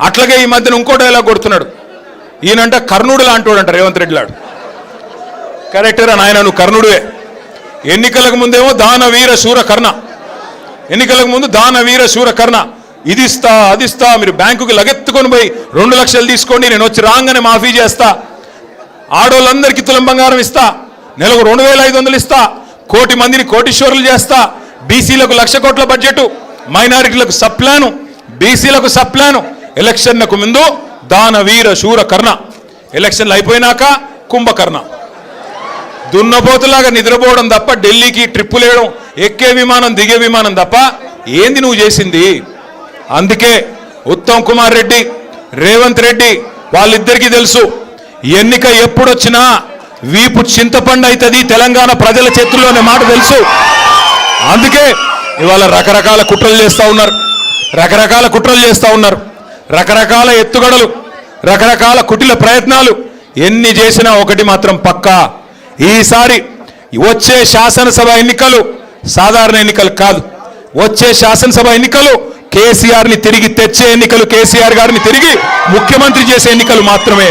అట్లాగే ఈ మధ్యన ఇంకో డైలాగ్ కొడుతున్నాడు. ఈయనంట కర్ణుడు లాంటోడు అంట రేవంత్ రెడ్డి లాడు. కరెక్టరా నాయన, నువ్వు కర్ణుడివే. ఎన్నికలకు ముందేమో దానవీర శూర కర్ణ, ఎన్నికలకు ముందు దానవీర శూర కర్ణ, ఇది ఇస్తా అది ఇస్తా, మీరు బ్యాంకుకి లగెత్తుకొని పోయి 2 లక్షలు తీసుకోండి, నేను వచ్చి రాగానే మాఫీ చేస్తా, ఆడోళ్ళందరికీ తులం బంగారం ఇస్తా, నెలకు 2500 ఇస్తా, 1 కోటి మందిని కోటీశ్వరులు చేస్తా, బీసీలకు 1,00,000 కోట్ల బడ్జెట్, మైనారిటీలకు సప్లాను, బీసీలకు సప్లాను. ఎలక్షన్లకు ముందు దానవీర శూర కర్ణ, ఎలక్షన్లు అయిపోయినాక కుంభకర్ణ. దున్నపోతులాగా నిద్రపోవడం తప్ప, ఢిల్లీకి ట్రిప్పులు వేయడం, ఎక్కే విమానం దిగే విమానం తప్ప ఏంది నువ్వు చేసింది? అందుకే ఉత్తమ్ కుమార్ రెడ్డి, రేవంత్ రెడ్డి వాళ్ళిద్దరికీ తెలుసు, ఎన్నిక ఎప్పుడొచ్చినా వీపు చింతపండు అవుతుంది తెలంగాణ ప్రజల చేతుల్లోనే మాట తెలుసు. అందుకే ఇవాళ రకరకాల కుట్రలు చేస్తూ ఉన్నారు, రకరకాల ఎత్తుగడలు, రకరకాల కుటిల ప్రయత్నాలు. ఎన్ని చేసినా ఒకటి మాత్రం పక్కా, ఈసారి వచ్చే శాసనసభ ఎన్నికలు సాధారణ ఎన్నికలు కాదు. వచ్చే శాసనసభ ఎన్నికలు కేసీఆర్ని తిరిగి తెచ్చే ఎన్నికలు, కేసీఆర్ గారిని తిరిగి ముఖ్యమంత్రి చేసే ఎన్నికలు మాత్రమే.